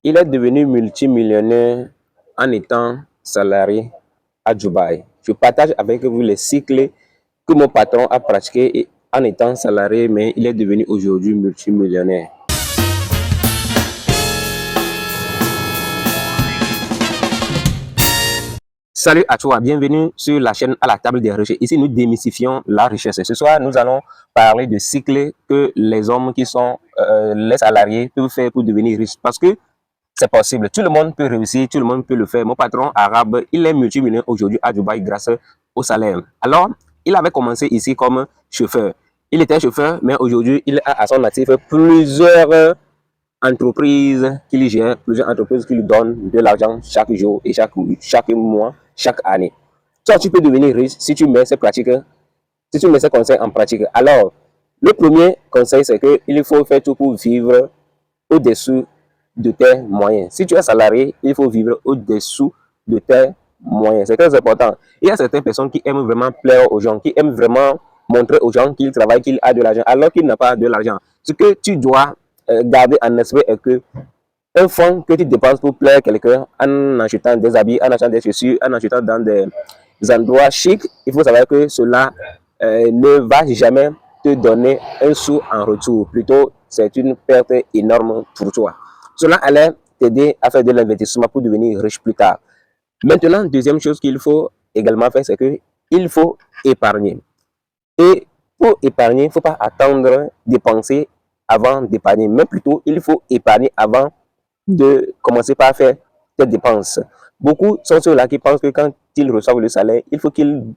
Il est devenu multimillionnaire en étant salarié à Dubaï. Je partage avec vous les cycles que mon patron a pratiqué en étant salarié, mais il est devenu aujourd'hui multimillionnaire. Salut à toi, bienvenue sur la chaîne à la table des richesses. Ici, nous démystifions la richesse. Ce soir, nous allons parler de cycles que les hommes qui sont les salariés peuvent faire pour devenir riches. Parce que c'est possible, tout le monde peut réussir, tout le monde peut le faire. Mon patron arabe, il est multimillionnaire aujourd'hui à Dubaï grâce au salaire. Alors, il avait commencé ici comme chauffeur. Il était chauffeur, mais aujourd'hui, il a à son actif plusieurs entreprises qu'il gère, plusieurs entreprises qui lui donnent de l'argent chaque jour et chaque mois, chaque année. Toi, tu peux devenir riche si tu mets ces pratiques, si tu mets ces conseils en pratique. Alors, le premier conseil, c'est qu'il faut faire tout pour vivre au-dessous de tes moyens. Si tu es salarié, il faut vivre au-dessous de tes moyens. C'est très important. Il y a certaines personnes qui aiment vraiment plaire aux gens, qui aiment vraiment montrer aux gens qu'ils travaillent, qu'ils ont de l'argent, alors qu'ils n'ont pas de l'argent. Ce que tu dois garder en esprit est que un fonds que tu dépenses pour plaire quelqu'un en achetant des habits, en achetant des chaussures, en achetant dans des endroits chics, il faut savoir que cela ne va jamais te donner un sou en retour. Plutôt, c'est une perte énorme pour toi. Cela allait t'aider à faire de l'investissement pour devenir riche plus tard. Maintenant, deuxième chose qu'il faut également faire, c'est qu'il faut épargner. Et pour épargner, il ne faut pas attendre dépenser avant d'épargner, mais plutôt, il faut épargner avant de commencer par faire des dépenses. Beaucoup sont ceux-là qui pensent que quand ils reçoivent le salaire, il faut qu'ils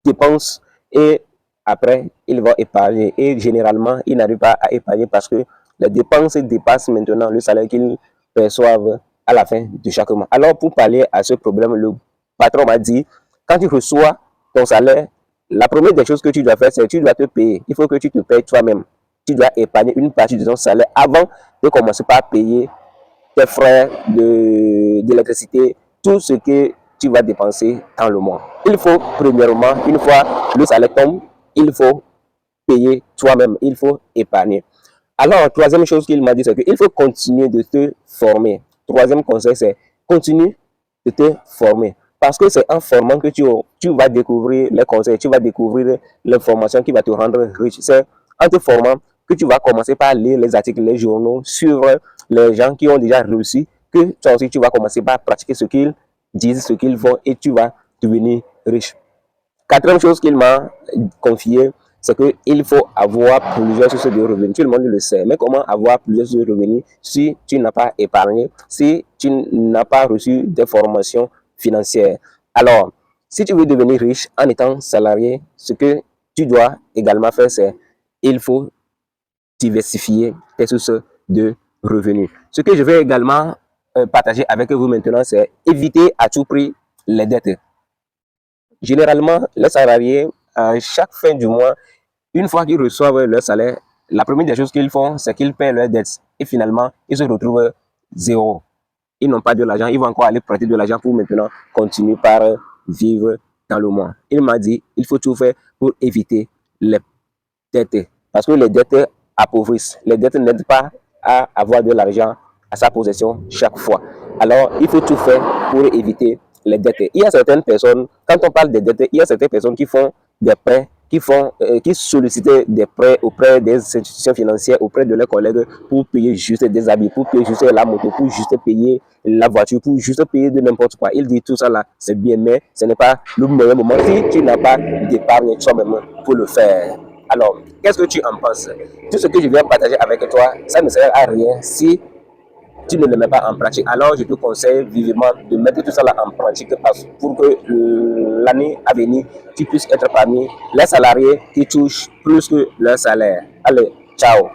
dépensent et après, ils vont épargner. Et généralement, ils n'arrivent pas à épargner parce que les dépenses dépassent maintenant le salaire qu'ils perçoivent à la fin de chaque mois. Alors, pour pallier à ce problème, le patron m'a dit, quand tu reçois ton salaire, la première des choses que tu dois faire, c'est que tu dois te payer. Il faut que tu te payes toi-même. Tu dois épargner une partie de ton salaire avant de commencer par payer tes frais d'électricité, tout ce que tu vas dépenser dans le mois. Il faut, premièrement, une fois le salaire tombe, il faut payer toi-même, il faut épargner. Alors, troisième chose qu'il m'a dit, c'est qu'il faut continuer de te former. Troisième conseil, c'est continue de te former. Parce que c'est en formant que tu vas découvrir les conseils, tu vas découvrir l'information qui va te rendre riche. C'est en te formant que tu vas commencer par lire les articles, les journaux, suivre les gens qui ont déjà réussi, que toi aussi tu vas commencer par pratiquer ce qu'ils disent, ce qu'ils font et tu vas devenir riche. Quatrième chose qu'il m'a confié, c'est qu'il faut avoir plusieurs sources de revenus. Tout le monde le sait, mais comment avoir plusieurs sources de revenus si tu n'as pas épargné, si tu n'as pas reçu des formations financières? Alors, si tu veux devenir riche en étant salarié, ce que tu dois également faire, c'est il faut diversifier tes sources de revenus. Ce que je vais également partager avec vous maintenant, c'est éviter à tout prix les dettes. Généralement, les salariés, à chaque fin du mois, une fois qu'ils reçoivent leur salaire, la première des choses qu'ils font, c'est qu'ils paient leurs dettes. Et finalement, ils se retrouvent zéro. Ils n'ont pas de l'argent, ils vont encore aller prêter de l'argent pour maintenant continuer par vivre dans le mois. Il m'a dit, il faut tout faire pour éviter les dettes. Parce que les dettes appauvrissent. Les dettes n'aident pas à avoir de l'argent à sa possession chaque fois. Alors, il faut tout faire pour éviter les dettes. Il y a certaines personnes, quand on parle des dettes, il y a certaines personnes qui font des prêts, qui sollicitent des prêts auprès des institutions financières, auprès de leurs collègues pour payer juste des habits, pour payer juste la moto, pour juste payer la voiture, pour juste payer de n'importe quoi. Il dit tout ça là, c'est bien, mais ce n'est pas le meilleur moment si tu n'as pas d'épargne toi-même pour le faire. Alors, qu'est-ce que tu en penses? Tout ce que je viens partager avec toi, ça ne sert à rien si tu ne le mets pas en pratique. Alors, je te conseille vivement de mettre tout ça là en pratique pour que l'année à venir, tu puisses être parmi les salariés qui touchent plus que leur salaire. Allez, ciao!